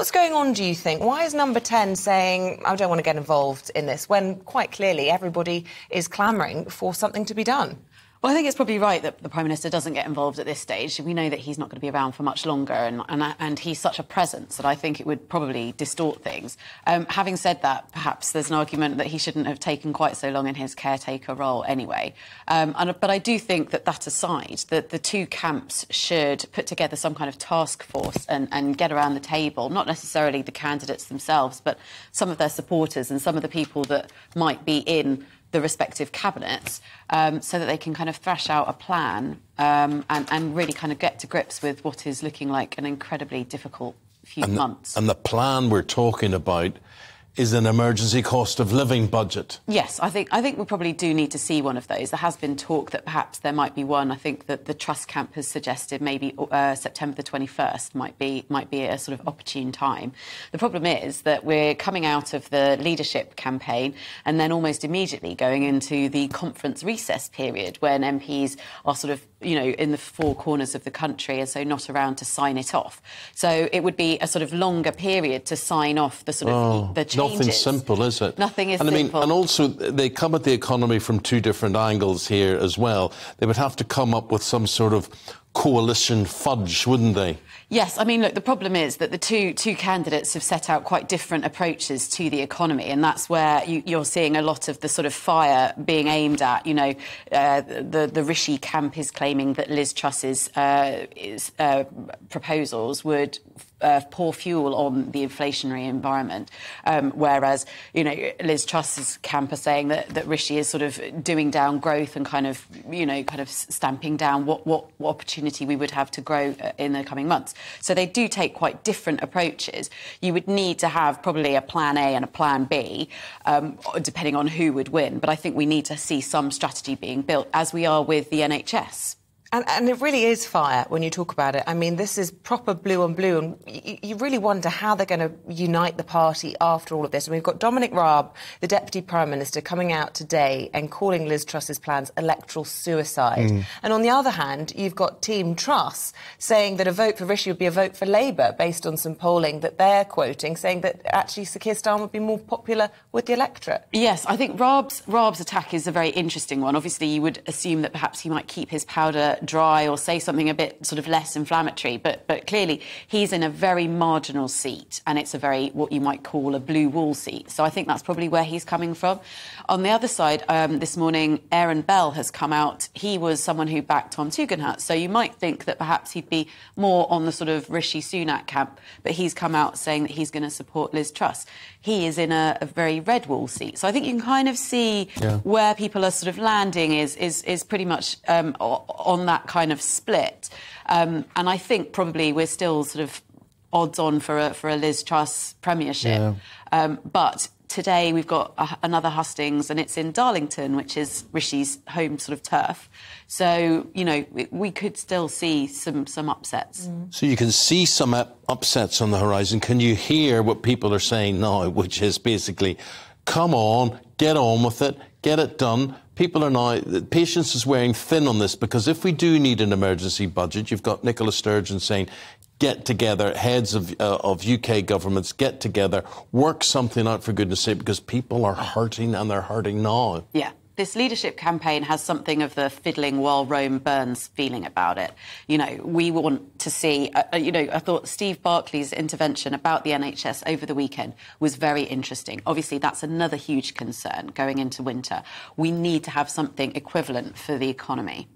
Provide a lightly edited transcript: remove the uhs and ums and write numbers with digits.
What's going on, do you think? Why is Number 10 saying, I don't want to get involved in this, when quite clearly everybody is clamouring for something to be done? Well, I think it's probably right that the Prime Minister doesn't get involved at this stage. We know that he's not going to be around for much longer, and he's such a presence that I think it would probably distort things. Having said that, perhaps there's an argument that he shouldn't have taken quite so long in his caretaker role anyway. But I do think that aside, that the two camps should put together some kind of task force and get around the table, not necessarily the candidates themselves, but some of their supporters and some of the people that might be in the respective cabinets, so that they can kind of thrash out a plan and really kind of get to grips with what is looking like an incredibly difficult few months. And the plan we're talking about is an emergency cost of living budget. Yes, I think we probably do need to see one of those. There has been talk that perhaps there might be one. I think that the Truss camp has suggested maybe September the 21st might be a sort of opportune time. The problem is that we're coming out of the leadership campaign and then almost immediately going into the conference recess period when MPs are sort of, you know, in the four corners of the country and so not around to sign it off. So it would be a sort of longer period to sign off the sort of the changes. Nothing simple, is it? Nothing is simple. simple. And also, they come at the economy from two different angles here as well. They would have to come up with some sort of coalition fudge, wouldn't they? Yes, I mean, look, the problem is that the two candidates have set out quite different approaches to the economy, and that's where you're seeing a lot of the sort of fire being aimed at. You know, the Rishi camp is claiming that Liz Truss's proposals would pour fuel on the inflationary environment, whereas, you know, Liz Truss's camp are saying that Rishi is sort of doing down growth and kind of stamping down what opportunity we would have to grow in the coming months. So they do take quite different approaches. You would need to have probably a plan A and a plan B, depending on who would win. But I think we need to see some strategy being built, as we are with the NHS. And it really is fire when you talk about it. I mean, this is proper blue on blue, and you really wonder how they're going to unite the party after all of this. And we've got Dominic Raab, the Deputy Prime Minister, coming out today and calling Liz Truss's plans electoral suicide. And on the other hand, you've got Team Truss saying that a vote for Rishi would be a vote for Labour, based on some polling that they're quoting, saying that actually Sir Keir Starmer would be more popular with the electorate. Yes, I think Raab's attack is a very interesting one. Obviously, you would assume that perhaps he might keep his powder dry or say something a bit sort of less inflammatory, but clearly he's in a very marginal seat, and it's a very, what you might call, a blue wall seat. So I think that's probably where he's coming from. On the other side, this morning, Aaron Bell has come out. He was someone who backed Tom Tugendhat, so you might think that perhaps he'd be more on the sort of Rishi Sunak camp, but he's come out saying that he's going to support Liz Truss. He is in a very red wall seat. So I think you can kind of see where people are sort of landing is pretty much on that kind of split. And I think probably we're still sort of odds on for a Liz Truss premiership. But today we've got another hustings, and it's in Darlington, which is Rishi's home sort of turf. So, you know, we could still see some upsets. So you can see some upsets on the horizon. Can you hear what people are saying now, which is basically, come on, get on with it, get it done. People are now, patience is wearing thin on this, because if we do need an emergency budget, you've got Nicola Sturgeon saying, get together, heads of UK governments, get together, work something out, for goodness sake, because people are hurting, and they're hurting now. Yeah. This leadership campaign has something of the fiddling while Rome burns feeling about it. You know, we want to see, I thought Steve Barclay's intervention about the NHS over the weekend was very interesting. Obviously, that's another huge concern going into winter. We need to have something equivalent for the economy.